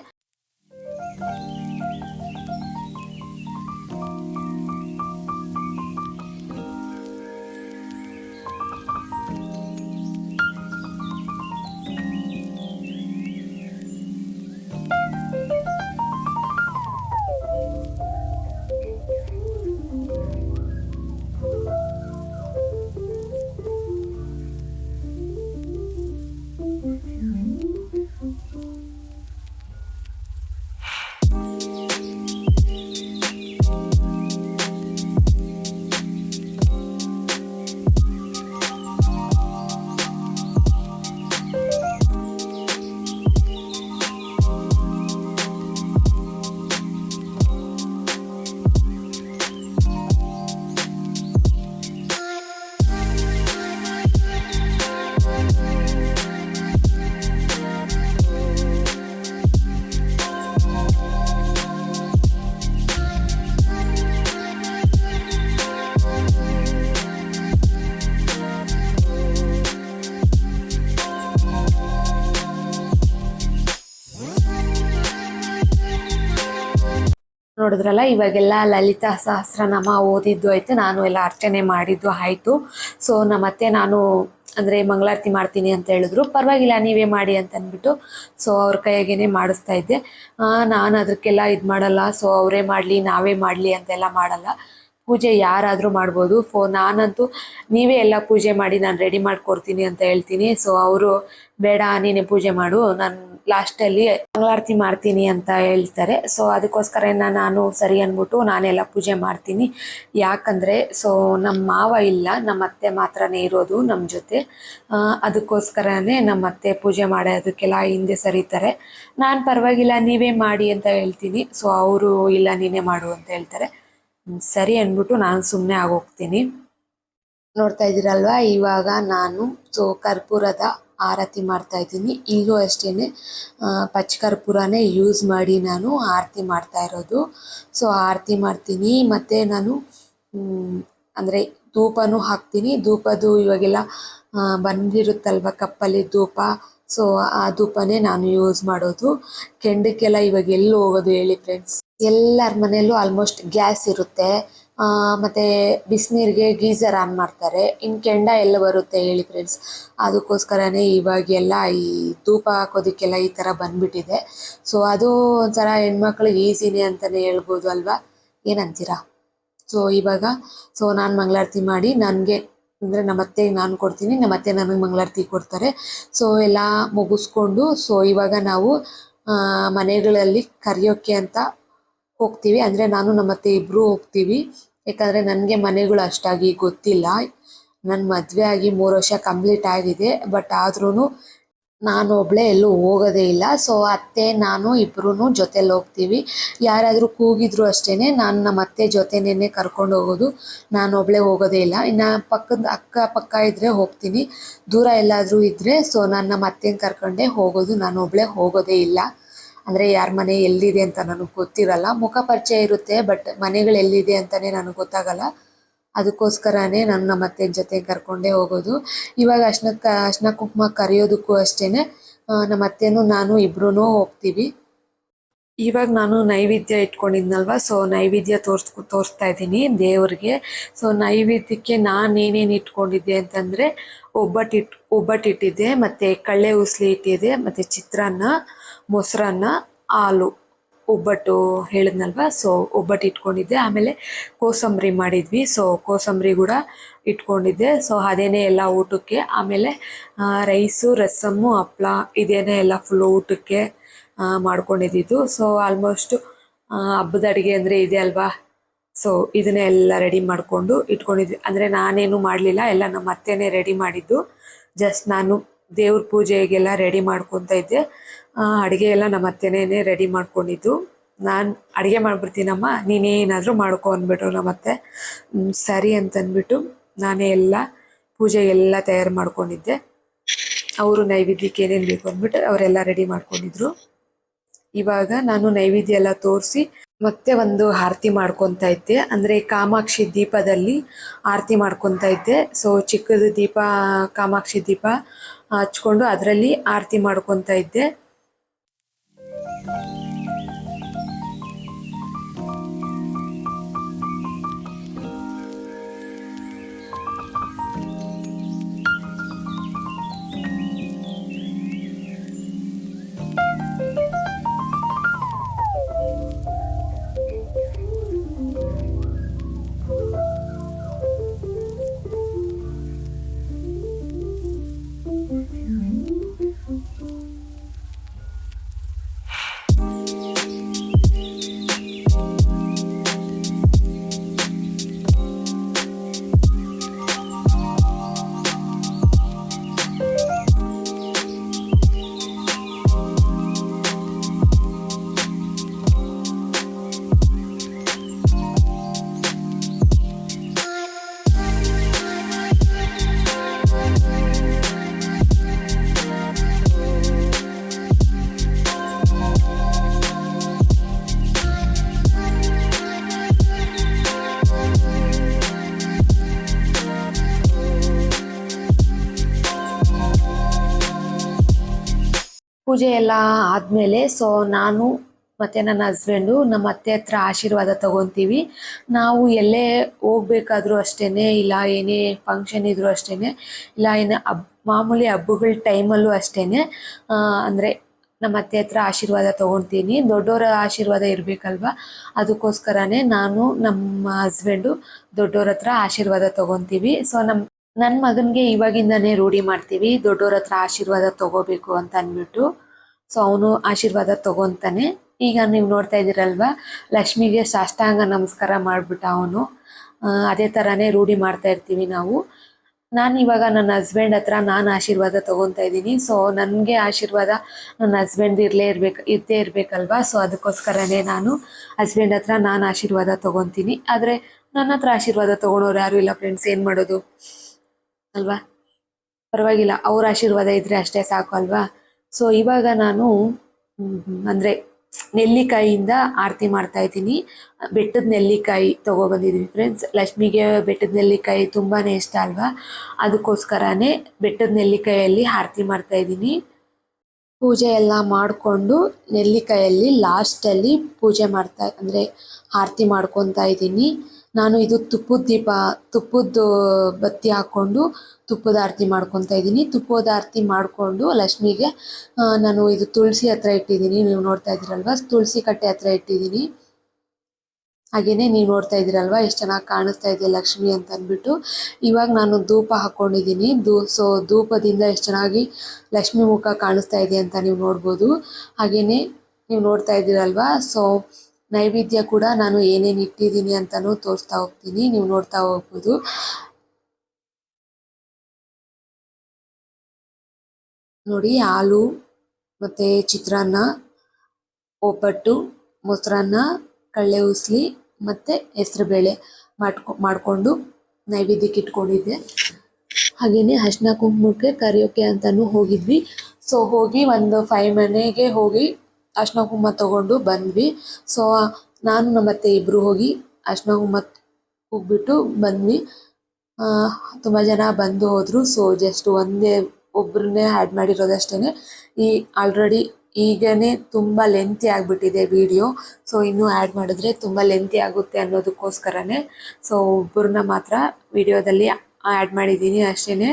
ನೋಡಿದ್ರಲ್ಲ, ಇವಾಗೆಲ್ಲ ಲಲಿತಾ ಸಹಸ್ರನಾಮ ಓದಿದ್ದು ಆಯಿತು, ನಾನು ಎಲ್ಲ ಅರ್ಚನೆ ಮಾಡಿದ್ದು ಆಯಿತು. ಸೊ ನಮ್ಮತ್ತೆ ನಾನು ಅಂದರೆ ಮಂಗಳಾರತಿ ಮಾಡ್ತೀನಿ ಅಂತ ಹೇಳಿದ್ರು. ಪರವಾಗಿಲ್ಲ ನೀವೇ ಮಾಡಿ ಅಂತ ಅಂದ್ಬಿಟ್ಟು ಸೊ ಅವ್ರ ಕೈಯಾಗೇ ಮಾಡಿಸ್ತಾ ಇದ್ದೆ. ನಾನು ಅದಕ್ಕೆಲ್ಲ ಇದು ಮಾಡಲ್ಲ. ಸೊ ಅವರೇ ಮಾಡಲಿ ನಾವೇ ಮಾಡಲಿ ಅಂತೆಲ್ಲ ಮಾಡಲ್ಲ. ಪೂಜೆ ಯಾರಾದರೂ ಮಾಡ್ಬೋದು. ನಾನಂತೂ ನೀವೇ ಎಲ್ಲ ಪೂಜೆ ಮಾಡಿ ನಾನು ರೆಡಿ ಮಾಡಿಕೊಡ್ತೀನಿ ಅಂತ ಹೇಳ್ತೀನಿ. ಸೊ ಅವರು ಬೇಡ ನೀನೇ ಪೂಜೆ ಮಾಡು, ನಾನು ಲಾಸ್ಟಲ್ಲಿ ಮಂಗಳಾರತಿ ಮಾಡ್ತೀನಿ ಅಂತ ಹೇಳ್ತಾರೆ. ಸೊ ಅದಕ್ಕೋಸ್ಕರ ನಾನು ಸರಿ ಅಂದ್ಬಿಟ್ಟು ನಾನೆಲ್ಲ ಪೂಜೆ ಮಾಡ್ತೀನಿ. ಯಾಕಂದರೆ ಸೊ ನಮ್ಮ ಮಾವ ಇಲ್ಲ, ನಮ್ಮ ಅತ್ತೆ ಮಾತ್ರನೇ ಇರೋದು ನಮ್ಮ ಜೊತೆ. ಅದಕ್ಕೋಸ್ಕರನೇ ನಮ್ಮ ಅತ್ತೆ ಪೂಜೆ ಮಾಡೋದಕ್ಕೆಲ್ಲ ಹಿಂದೆ ಸರಿತಾರೆ. ನಾನು ಪರವಾಗಿಲ್ಲ ನೀವೇ ಮಾಡಿ ಅಂತ ಹೇಳ್ತೀನಿ. ಸೊ ಅವರು ಇಲ್ಲ ನೀನೇ ಮಾಡು ಅಂತ ಹೇಳ್ತಾರೆ. ಸರಿ ಅಂದ್ಬಿಟ್ಟು ನಾನು ಸುಮ್ಮನೆ ಆಗೋಗ್ತೀನಿ. ನೋಡ್ತಾ ಇದ್ದೀರಲ್ವ, ಇವಾಗ ನಾನು ಸೊ ಕರ್ಪೂರದ ಆರತಿ ಮಾಡ್ತಾ ಇದ್ದೀನಿ. ಈಗೂ ಅಷ್ಟೇ ಪಚ್ಚ ಕರ್ಪೂರನೇ ಯೂಸ್ ಮಾಡಿ ನಾನು ಆರತಿ ಮಾಡ್ತಾ ಇರೋದು. ಸೊ ಆರತಿ ಮಾಡ್ತೀನಿ, ಮತ್ತು ನಾನು ಅಂದರೆ ಧೂಪನೂ ಹಾಕ್ತೀನಿ. ಧೂಪದು ಇವಾಗೆಲ್ಲ ಬಂದಿರುತ್ತಲ್ವ ಕಪ್ಪಲ್ಲಿ ಧೂಪ, ಸೊ ಆ ಧೂಪನೇ ನಾನು ಯೂಸ್ ಮಾಡೋದು. ಕೆಂಡಕ್ಕೆಲ್ಲ ಇವಾಗ ಎಲ್ಲಿ ಹೋಗೋದು ಹೇಳಿ ಫ್ರೆಂಡ್ಸ್, ಎಲ್ಲರ ಮನೆಯಲ್ಲೂ ಆಲ್ಮೋಸ್ಟ್ ಗ್ಯಾಸ್ ಇರುತ್ತೆ, ಮತ್ತು ಬಿಸಿನೀರಿಗೆ ಗೀಝರ್ ಆನ್ ಮಾಡ್ತಾರೆ. ಇನ್ನು ಕೆಂಡ ಎಲ್ಲ ಬರುತ್ತೆ ಹೇಳಿ ಫ್ರೆಂಡ್ಸ್. ಅದಕ್ಕೋಸ್ಕರನೇ ಇವಾಗೆಲ್ಲ ಈ ಧೂಪ ಹಾಕೋದಕ್ಕೆಲ್ಲ ಈ ಥರ ಬಂದುಬಿಟ್ಟಿದೆ. ಸೊ ಅದು ಒಂಥರ ಹೆಣ್ಮಕ್ಳಿಗೆ ಈಸಿನೇ ಅಂತಲೇ ಹೇಳ್ಬೋದು ಅಲ್ವಾ, ಏನಂತೀರಾ? ಸೊ ಇವಾಗ ನಾನು ಮಂಗಳಾರತಿ ಮಾಡಿ ನನಗೆ ಅಂದರೆ ನಮ್ಮತ್ತೆಗೆ ನಾನು ಕೊಡ್ತೀನಿ, ನಮ್ಮತ್ತೆ ನನಗೆ ಮಂಗಳಾರತಿ ಕೊಡ್ತಾರೆ. ಸೊ ಎಲ್ಲ ಮುಗಿಸ್ಕೊಂಡು ಸೊ ಇವಾಗ ನಾವು ಮನೆಗಳಲ್ಲಿ ಕರೆಯೋಕ್ಕೆ ಅಂತ ಹೋಗ್ತೀವಿ. ಅಂದರೆ ನಾನು ನಮ್ಮತ್ತೆ ಇಬ್ಬರು ಹೋಗ್ತೀವಿ. ಯಾಕಂದರೆ ನನಗೆ ಮನೆಗಳು ಅಷ್ಟಾಗಿ ಗೊತ್ತಿಲ್ಲ. ನನ್ನ ಮದುವೆ ಆಗಿ 3 ವರ್ಷ ಕಂಪ್ಲೀಟ್ ಆಗಿದೆ. ಬಟ್ ಆದ್ರೂ ನಾನು ಒಬ್ಳೆ ಎಲ್ಲೂ ಹೋಗೋದೇ ಇಲ್ಲ. ಸೊ ಅತ್ತೆ ನಾನು ಇಬ್ರು ಜೊತೆಲಿ ಹೋಗ್ತೀವಿ. ಯಾರಾದರೂ ಕೂಗಿದ್ರು ಅಷ್ಟೇನೆ ನಾನು ನಮ್ಮ ಅತ್ತೆ ಜೊತೆನೇನೆ ಕರ್ಕೊಂಡು ಹೋಗೋದು. ನಾನು ಒಬ್ಳೆ ಹೋಗೋದೇ ಇಲ್ಲ. ಇನ್ನು ಪಕ್ಕದ ಅಕ್ಕಪಕ್ಕ ಇದ್ದರೆ ಹೋಗ್ತೀನಿ. ದೂರ ಎಲ್ಲಾದರೂ ಇದ್ದರೆ ಸೊ ನಾನು ನಮ್ಮ ಅತ್ತೆನ ಕರ್ಕೊಂಡೇ ಹೋಗೋದು. ನಾನು ಒಬ್ಳೆ ಹೋಗೋದೇ ಇಲ್ಲ. ಅಂದರೆ ಯಾರ ಮನೆ ಎಲ್ಲಿದೆ ಅಂತ ನನಗೆ ಗೊತ್ತಿರಲ್ಲ. ಮುಖ ಪರಿಚಯ ಇರುತ್ತೆ, ಬಟ್ ಮನೆಗಳು ಎಲ್ಲಿದೆ ಅಂತಲೇ ನನಗೆ ಗೊತ್ತಾಗಲ್ಲ. ಅದಕ್ಕೋಸ್ಕರನೇ ನಾನು ನಮ್ಮ ಅತ್ತೆ ಜೊತೆ ಕರ್ಕೊಂಡೇ ಹೋಗೋದು. ಇವಾಗ ಅರ್ಶಿನ ಕುಂಕುಮ ಕರೆಯೋದಕ್ಕೂ ಅಷ್ಟೇನೆ ನಮ್ಮ ಅತ್ತೆನೂ ನಾನು ಇಬ್ರೂ ಹೋಗ್ತೀವಿ. ಇವಾಗ ನಾನು ನೈವೇದ್ಯ ಇಟ್ಕೊಂಡಿದ್ನಲ್ವ, ಸೊ ನೈವೇದ್ಯ ತೋರಿಸ್ತಾ ಇದ್ದೀನಿ ದೇವ್ರಿಗೆ. ಸೊ ನೈವೇದ್ಯಕ್ಕೆ ನಾನು ಏನೇನು ಇಟ್ಕೊಂಡಿದ್ದೆ ಅಂತಂದರೆ ಒಬ್ಬಟ್ಟಿಟ್ಟಿದ್ದೆ, ಮತ್ತು ಕಳ್ಳೆ ಉಸ್ಲಿ ಇಟ್ಟಿದ್ದೆ, ಮತ್ತು ಚಿತ್ರಾನ್ನ, ಮೊಸರನ್ನ, ಹಾಲು. ಒಬ್ಬಟ್ಟು ಹೇಳಿದ್ನಲ್ವ, ಸೊ ಒಬ್ಬಟ್ಟು ಇಟ್ಕೊಂಡಿದ್ದೆ. ಆಮೇಲೆ ಕೋಸಂಬರಿ ಮಾಡಿದ್ವಿ, ಸೊ ಕೋಸಂಬರಿ ಕೂಡ ಇಟ್ಕೊಂಡಿದ್ದೆ. ಸೊ ಅದೇನೇ ಎಲ್ಲ ಊಟಕ್ಕೆ. ಆಮೇಲೆ ರೈಸು, ರಸಮ್ಮು, ಹಪ್ಳ ಇದೇನೇ ಎಲ್ಲ ಫುಲ್ಲು ಊಟಕ್ಕೆ ಮಾಡ್ಕೊಂಡಿದ್ದಿದ್ದು. ಸೊ ಆಲ್ಮೋಸ್ಟು ಹಬ್ಬದ ಅಡುಗೆ ಅಂದರೆ ಇದೆ ಅಲ್ವಾ, ಸೊ ಇದನ್ನೇ ಎಲ್ಲ ರೆಡಿ ಮಾಡಿಕೊಂಡು ಇಟ್ಕೊಂಡಿದ್ವಿ. ಅಂದರೆ ನಾನೇನು ಮಾಡಲಿಲ್ಲ, ಎಲ್ಲ ನಮ್ಮ ಅತ್ತೆನೇ ರೆಡಿ ಮಾಡಿದ್ದು. ಜಸ್ಟ್ ನಾನು ದೇವ್ರ ಪೂಜೆಗೆಲ್ಲ ರೆಡಿ ಮಾಡ್ಕೊತಾ ಇದ್ದೆ. ಅಡುಗೆ ಎಲ್ಲ ನಮ್ಮ ಅತ್ತೆನೇ ರೆಡಿ ಮಾಡ್ಕೊಂಡಿದ್ದು. ನಾನು ಅಡುಗೆ ಮಾಡಿಬಿಡ್ತೀನಮ್ಮ, ನೀನೇನಾದರೂ ಮಾಡ್ಕೊ ಅಂದ್ಬಿಟ್ರು ನಮ್ಮ ಅತ್ತೆ. ಸರಿ ಅಂತಂದ್ಬಿಟ್ಟು ನಾನೇ ಎಲ್ಲ ಪೂಜೆಗೆಲ್ಲ ತಯಾರು ಮಾಡ್ಕೊಂಡಿದ್ದೆ. ಅವರು ನೈವೇದ್ಯಕ್ಕೆ ಏನೇನು ಬೇಕು ಅಂದ್ಬಿಟ್ಟು ಅವರೆಲ್ಲ ರೆಡಿ ಮಾಡ್ಕೊಂಡಿದ್ರು. ಇವಾಗ ನಾನು ನೈವೇದ್ಯ ಎಲ್ಲ ತೋರಿಸಿ ಮತ್ತೆ ಒಂದು ಆರತಿ ಮಾಡ್ಕೊತಾ ಇದ್ದೆ. ಅಂದರೆ ಕಾಮಾಕ್ಷಿ ದೀಪದಲ್ಲಿ ಆರತಿ ಮಾಡ್ಕೊತಾ ಇದ್ದೆ. ಸೊ ಚಿಕ್ಕದು ದೀಪ, ಕಾಮಾಕ್ಷಿ ದೀಪ ಹಚ್ಕೊಂಡು ಅದರಲ್ಲಿ ಆರತಿ ಮಾಡ್ಕೊತಾ ಇದ್ದೆ. ಪೂಜೆ ಎಲ್ಲ ಆದಮೇಲೆ ಸೊ ನಾನು ಮತ್ತು ನನ್ನ ಹಸ್ಬೆಂಡು ನಮ್ಮ ಅತ್ತೆ ಹತ್ರ ಆಶೀರ್ವಾದ ತೊಗೊತೀವಿ. ನಾವು ಎಲ್ಲೇ ಹೋಗ್ಬೇಕಾದ್ರೂ ಅಷ್ಟೇ, ಇಲ್ಲ ಏನೇ ಫಂಕ್ಷನ್ ಇದ್ದರೂ ಅಷ್ಟೇ, ಇಲ್ಲ ಏನು ಮಾಮೂಲಿ ಹಬ್ಬಗಳ ಟೈಮಲ್ಲೂ ಅಷ್ಟೇ, ಅಂದರೆ ನಮ್ಮ ಅತ್ತೆ ಹತ್ರ ಆಶೀರ್ವಾದ ತೊಗೊತೀನಿ. ದೊಡ್ಡವರ ಆಶೀರ್ವಾದ ಇರಬೇಕಲ್ವ, ಅದಕ್ಕೋಸ್ಕರನೇ ನಾನು ನಮ್ಮ ಹಸ್ಬೆಂಡು ದೊಡ್ಡವ್ರ ಹತ್ರ ಆಶೀರ್ವಾದ ತೊಗೊತೀವಿ. ಸೊ ನನ್ನ ಮಗನಿಗೆ ಇವಾಗಿಂದನೇ ರೂಢಿ ಮಾಡ್ತೀವಿ ದೊಡ್ಡವ್ರ ಹತ್ರ ಆಶೀರ್ವಾದ ತೊಗೋಬೇಕು ಅಂತ ಅಂದ್ಬಿಟ್ಟು. ಸೊ ಅವನು ಆಶೀರ್ವಾದ ತೊಗೊತಾನೆ. ಈಗ ನೀವು ನೋಡ್ತಾ ಇದ್ದೀರಲ್ವ, ಲಕ್ಷ್ಮಿಗೆ ಸಾಷ್ಟಾಂಗ ನಮಸ್ಕಾರ ಮಾಡಿಬಿಟ್ಟ ಅವನು. ಅದೇ ಥರನೇ ರೂಢಿ ಮಾಡ್ತಾ ಇರ್ತೀವಿ ನಾವು. ನಾನು ಇವಾಗ ನನ್ನ ಹಸ್ಬೆಂಡ್ ಹತ್ರ ನಾನು ಆಶೀರ್ವಾದ ತೊಗೊತಾ ಇದ್ದೀನಿ. ಸೊ ನನಗೆ ಆಶೀರ್ವಾದ ನನ್ನ ಹಸ್ಬೆಂಡ್ ಇದ್ದೇ ಇರಬೇಕಲ್ವ. ಸೊ ಅದಕ್ಕೋಸ್ಕರನೇ ನಾನು ಹಸ್ಬೆಂಡ್ ಹತ್ರ ನಾನು ಆಶೀರ್ವಾದ ತೊಗೊತೀನಿ. ಆದರೆ ನನ್ನ ಹತ್ರ ಆಶೀರ್ವಾದ ತೊಗೊಳೋರು ಯಾರೂ ಇಲ್ಲ ಫ್ರೆಂಡ್ಸ್, ಏನು ಮಾಡೋದು ಅಲ್ವಾ. ಪರವಾಗಿಲ್ಲ, ಅವ್ರ ಆಶೀರ್ವಾದ ಇದ್ದರೆ ಅಷ್ಟೇ ಸಾಕು ಅಲ್ವಾ. ಸೊ ಇವಾಗ ನಾನು ಅಂದರೆ ನೆಲ್ಲಿಕಾಯಿಯಿಂದ ಆರತಿ ಮಾಡ್ತಾ ಇದ್ದೀನಿ. ಬೆಟ್ಟದ ನೆಲ್ಲಿಕಾಯಿ ತೊಗೊಬಂದಿದ್ದೀನಿ ಫ್ರೆಂಡ್ಸ್. ಲಕ್ಷ್ಮಿಗೆ ಬೆಟ್ಟದ ನೆಲ್ಲಿಕಾಯಿ ತುಂಬಾ ಇಷ್ಟ ಅಲ್ವಾ, ಅದಕ್ಕೋಸ್ಕರನೇ ಬೆಟ್ಟದ ನೆಲ್ಲಿಕಾಯಲ್ಲಿ ಆರತಿ ಮಾಡ್ತಾ ಇದ್ದೀನಿ. ಪೂಜೆ ಎಲ್ಲ ಮಾಡಿಕೊಂಡು ನೆಲ್ಲಿಕಾಯಲ್ಲಿ ಲಾಸ್ಟಲ್ಲಿ ಪೂಜೆ ಅಂದರೆ ಆರತಿ ಮಾಡ್ಕೊತಾ ಇದ್ದೀನಿ. ನಾನು ಇದು ತುಪ್ಪದ ಬತ್ತಿ ಹಾಕ್ಕೊಂಡು ತುಪ್ಪದ ಆರತಿ ಮಾಡ್ಕೊತಾ ಇದ್ದೀನಿ. ತುಪ್ಪದ ಆರತಿ ಮಾಡಿಕೊಂಡು ಲಕ್ಷ್ಮಿಗೆ ನಾನು ಇದು ತುಳಸಿ ಹತ್ರ ಇಟ್ಟಿದ್ದೀನಿ. ನೀವು ನೋಡ್ತಾ ಇದ್ದೀರಲ್ವ, ತುಳಸಿ ಕಟ್ಟೆ ಹತ್ರ ಇಟ್ಟಿದ್ದೀನಿ. ಹಾಗೆಯೇ ನೀವು ನೋಡ್ತಾ ಇದ್ದೀರಲ್ವ ಎಷ್ಟು ಚೆನ್ನಾಗಿ ಕಾಣಿಸ್ತಾ ಇದೆ ಲಕ್ಷ್ಮಿ ಅಂತ ಅಂದ್ಬಿಟ್ಟು. ಇವಾಗ ನಾನು ಧೂಪ ಹಾಕ್ಕೊಂಡಿದ್ದೀನಿ. ಸೊ ಧೂಪದಿಂದ ಎಷ್ಟು ಚೆನ್ನಾಗಿ ಲಕ್ಷ್ಮಿ ಮುಖ ಕಾಣಿಸ್ತಾ ಇದೆ ಅಂತ ನೀವು ನೋಡ್ಬೋದು. ಹಾಗೆಯೇ ನೀವು ನೋಡ್ತಾ ಇದ್ದೀರಲ್ವ, ಸೊ ನೈವೇದ್ಯ ಕೂಡ ನಾನು ಏನೇನು ಇಟ್ಟಿದ್ದೀನಿ ಅಂತಲೂ ತೋರಿಸ್ತಾ ಹೋಗ್ತೀನಿ, ನೀವು ನೋಡ್ತಾ ಹೋಗ್ಬೋದು. ನೋಡಿ, ಹಾಲು ಮತ್ತು ಚಿತ್ರಾನ್ನ, ಒಬ್ಬಟ್ಟು, ಮೊಸರನ್ನ, ಕಡಲೆ ಉಸ್ಲಿ ಮತ್ತು ಹೆಸರುಬೇಳೆ ಮಾಡಿಕೊಂಡು ನೈವೇದ್ಯಕ್ಕೆ ಇಟ್ಕೊಂಡಿದ್ದೆ. ಹಾಗೆಯೇ ಅರಿಶಿನ ಕುಂಕುಮಕ್ಕೆ ಕರೆಯೋಕೆ ಅಂತಲೂ ಹೋಗಿದ್ವಿ. ಸೊ ಹೋಗಿ ಒಂದು 5 ಮನೆಗೆ ಹೋಗಿ ಅರಿಶಿನ ಕುಂಕುಮ ತೊಗೊಂಡು ಬಂದ್ವಿ. ಸೊ ನಾನು ನಮ್ಮ ಅತ್ತೆ ಇಬ್ಬರು ಹೋಗಿ ಅರಿಶಿನ ಕುಂಕುಮ ಹೋಗ್ಬಿಟ್ಟು ಬಂದ್ವಿ. ತುಂಬ ಜನ ಬಂದು ಹೋದರು. ಸೊ ಜಸ್ಟ್ ಒಬ್ಬರನ್ನೇ ಆ್ಯಡ್ ಮಾಡಿರೋದಷ್ಟೇ. ಆಲ್ರೆಡಿ ಈಗನೇ ತುಂಬ ಲೆಂತಿ ಆಗಿಬಿಟ್ಟಿದೆ ವಿಡಿಯೋ. ಸೊ ಇನ್ನೂ ಆ್ಯಡ್ ಮಾಡಿದ್ರೆ ತುಂಬ ಲೆಂತಿ ಆಗುತ್ತೆ ಅನ್ನೋದಕ್ಕೋಸ್ಕರನೇ ಸೊ ಒಬ್ಬರನ್ನ ಮಾತ್ರ ವಿಡಿಯೋದಲ್ಲಿ ಆ್ಯಡ್ ಮಾಡಿದ್ದೀನಿ ಅಷ್ಟೇ.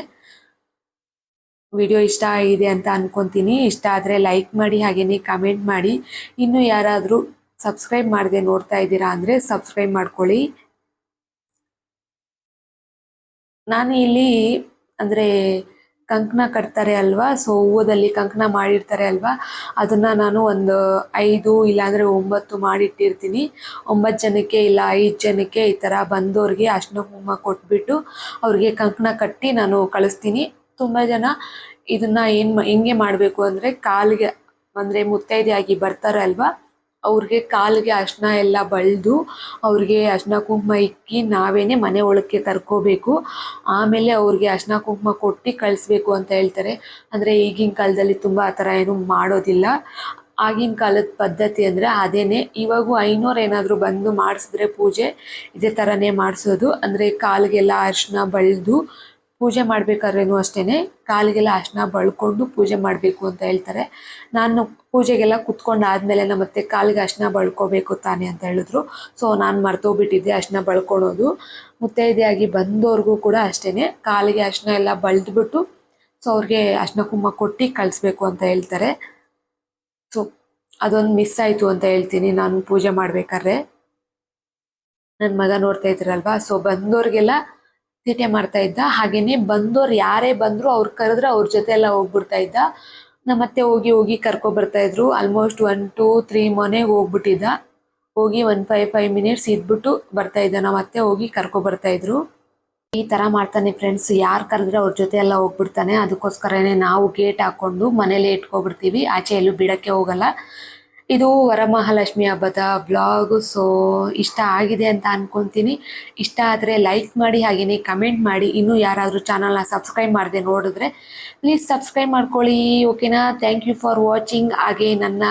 ವಿಡಿಯೋ ಇಷ್ಟ ಆಗಿದೆ ಅಂತ ಅನ್ಕೊತೀನಿ. ಇಷ್ಟ ಆದರೆ ಲೈಕ್ ಮಾಡಿ, ಹಾಗೆಯೇ ಕಮೆಂಟ್ ಮಾಡಿ. ಇನ್ನೂ ಯಾರಾದರೂ ಸಬ್ಸ್ಕ್ರೈಬ್ ಮಾಡದೆ ನೋಡ್ತಾ ಇದ್ದೀರಾ ಅಂದರೆ ಸಬ್ಸ್ಕ್ರೈಬ್ ಮಾಡ್ಕೊಳ್ಳಿ. ನಾನು ಇಲ್ಲಿ ಅಂದರೆ ಕಂಕಣ ಕಟ್ತಾರೆ ಅಲ್ವಾ, ಸೊ ಹೂವದಲ್ಲಿ ಕಂಕಣ ಮಾಡಿರ್ತಾರೆ ಅಲ್ವಾ, ಅದನ್ನು ನಾನು ಒಂದು 5 ಇಲ್ಲಾಂದರೆ 9 ಮಾಡಿಟ್ಟಿರ್ತೀನಿ. 9 ಜನಕ್ಕೆ ಇಲ್ಲ 5 ಜನಕ್ಕೆ ಈ ಥರ ಬಂದವ್ರಿಗೆ ಅರಿಶಿನ ಕುಂಕುಮ ಕೊಟ್ಬಿಟ್ಟು ಅವ್ರಿಗೆ ಕಂಕಣ ಕಟ್ಟಿ ನಾನು ಕಳಿಸ್ತೀನಿ. ತುಂಬ ಜನ ಇದನ್ನು ಹೆಂಗೆ ಮಾಡಬೇಕು ಅಂದರೆ ಕಾಲಿಗೆ ಅಂದರೆ ಮುತ್ತೈದೆಯಾಗಿ ಬರ್ತಾರೆ ಅಲ್ವಾ, ಅವ್ರಿಗೆ ಕಾಲಿಗೆ ಅರಿಶಿನ ಎಲ್ಲ ಬಳಿದು ಅವ್ರಿಗೆ ಅರಿಶಿನ ಕುಂಕುಮ ಇಕ್ಕಿ ನಾವೇನೇ ಮನೆ ಒಳಕ್ಕೆ ಕರ್ಕೋಬೇಕು. ಆಮೇಲೆ ಅವ್ರಿಗೆ ಅರಿಶಿನ ಕುಂಕುಮ ಕೊಟ್ಟು ಕಳಿಸ್ಬೇಕು ಅಂತ ಹೇಳ್ತಾರೆ. ಅಂದರೆ ಈಗಿನ ಕಾಲದಲ್ಲಿ ತುಂಬ ಆ ಥರ ಏನೂ ಮಾಡೋದಿಲ್ಲ. ಆಗಿನ ಕಾಲದ ಪದ್ಧತಿ ಅಂದರೆ ಅದೇನೇ. ಇವಾಗೂ ಐನೋರು ಏನಾದರೂ ಬಂದು ಮಾಡಿಸಿದ್ರೆ ಪೂಜೆ ಇದೇ ಥರನೇ ಮಾಡಿಸೋದು. ಅಂದರೆ ಕಾಲಿಗೆಲ್ಲ ಅರಿಶಿನ ಬಳಿದು ಪೂಜೆ ಮಾಡಬೇಕಾದ್ರೇನು ಅಷ್ಟೇ ಕಾಲಿಗೆಲ್ಲ ಅರಿಶಿನ ಬಳ್ಕೊಂಡು ಪೂಜೆ ಮಾಡಬೇಕು ಅಂತ ಹೇಳ್ತಾರೆ. ನಾನು ಪೂಜೆಗೆಲ್ಲ ಕುತ್ಕೊಂಡಾದ್ಮೇಲೆ ಮತ್ತೆ ಕಾಲಿಗೆ ಅರಿಶಿನ ಬಳ್ಕೋಬೇಕು ತಾನೆ ಅಂತ ಹೇಳಿದ್ರು. ಸೊ ನಾನು ಮರ್ತೋಗ್ಬಿಟ್ಟಿದ್ದೆ ಅರಿಶಿನ ಬಳ್ಕೊಳೋದು. ಮುತ್ತೈದೆಯಾಗಿ ಬಂದವ್ರಿಗೂ ಕೂಡ ಅಷ್ಟೇ ಕಾಲಿಗೆ ಅರಿಶಿನ ಎಲ್ಲ ಬಳ್ದ್ಬಿಟ್ಟು ಸೊ ಅವ್ರಿಗೆ ಅರಿಶಿನ ಕುಂಕುಮ ಕೊಟ್ಟು ಕಳಿಸ್ಬೇಕು ಅಂತ ಹೇಳ್ತಾರೆ. ಸೊ ಅದೊಂದು ಮಿಸ್ ಆಯಿತು ಅಂತ ಹೇಳ್ತೀನಿ ನಾನು ಪೂಜೆ ಮಾಡಬೇಕಾದ್ರೆ. ನನ್ನ ಮಗ ನೋಡ್ತಾ ಇದ್ರಲ್ವಾ, ಸೊ ಬಂದವ್ರಿಗೆಲ್ಲ ತೀಟೆ ಮಾಡ್ತಾ ಇದ್ದ. ಹಾಗೆಯೇ ಬಂದವ್ರು ಯಾರೇ ಬಂದರೂ ಅವ್ರು ಕರೆದ್ರೆ ಅವ್ರ ಜೊತೆ ಎಲ್ಲ ಹೋಗ್ಬಿಡ್ತಾ ಇದ್ದ. ನಮ್ಮತ್ತೆ ಹೋಗಿ ಕರ್ಕೊಬರ್ತಾ ಇದ್ರು. ಆಲ್ಮೋಸ್ಟ್ 1 2 3 ಮನೆಗೆ ಹೋಗ್ಬಿಟ್ಟಿದ್ದ. ಹೋಗಿ ಒಂದು 5 ಮಿನಿಟ್ಸ್ ಇದ್ಬಿಟ್ಟು ಬರ್ತಾ ಇದ್ದ. ನಮ್ಮತ್ತೆ ಹೋಗಿ ಕರ್ಕೊಬರ್ತಾ ಇದ್ರು. ಈ ಥರ ಮಾಡ್ತಾನೆ ಫ್ರೆಂಡ್ಸ್, ಯಾರು ಕರೆದ್ರೆ ಅವ್ರ ಜೊತೆ ಎಲ್ಲ ಹೋಗ್ಬಿಡ್ತಾನೆ. ಅದಕ್ಕೋಸ್ಕರನೇ ನಾವು ಗೇಟ್ ಹಾಕ್ಕೊಂಡು ಮನೇಲೇ ಇಟ್ಕೊಬಿಡ್ತೀವಿ, ಆಚೆ ಎಲ್ಲೂ ಬಿಡೋಕ್ಕೆ ಹೋಗಲ್ಲ. ಇದು ವರಮಹಾಲಕ್ಷ್ಮಿ ಹಬ್ಬದ ಬ್ಲಾಗು. ಸೊ ಇಷ್ಟ ಆಗಿದೆ ಅಂತ ಅನ್ಕೊತೀನಿ. ಇಷ್ಟ ಆದರೆ ಲೈಕ್ ಮಾಡಿ, ಹಾಗೆಯೇ ಕಮೆಂಟ್ ಮಾಡಿ. ಇನ್ನೂ ಯಾರಾದರೂ ಚಾನಲ್ನ ಸಬ್ಸ್ಕ್ರೈಬ್ ಮಾಡದೆ ನೋಡಿದ್ರೆ ಪ್ಲೀಸ್ ಸಬ್ಸ್ಕ್ರೈಬ್ ಮಾಡ್ಕೊಳ್ಳಿ. ಓಕೆನಾ? Thank you for watching. ಹಾಗೆ ನನ್ನ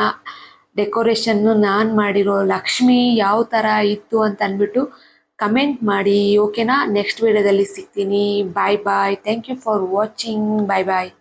ಡೆಕೋರೇಷನ್ನು ನಾನು ಮಾಡಿರೋ ಲಕ್ಷ್ಮಿ ಯಾವ ಥರ ಇತ್ತು ಅಂತ ಅಂದ್ಬಿಟ್ಟು ಕಮೆಂಟ್ ಮಾಡಿ. ಓಕೆನಾ? ನೆಕ್ಸ್ಟ್ ವಿಡಿಯೋದಲ್ಲಿ ಸಿಗ್ತೀನಿ. Bye bye. Thank you for watching. Bye bye.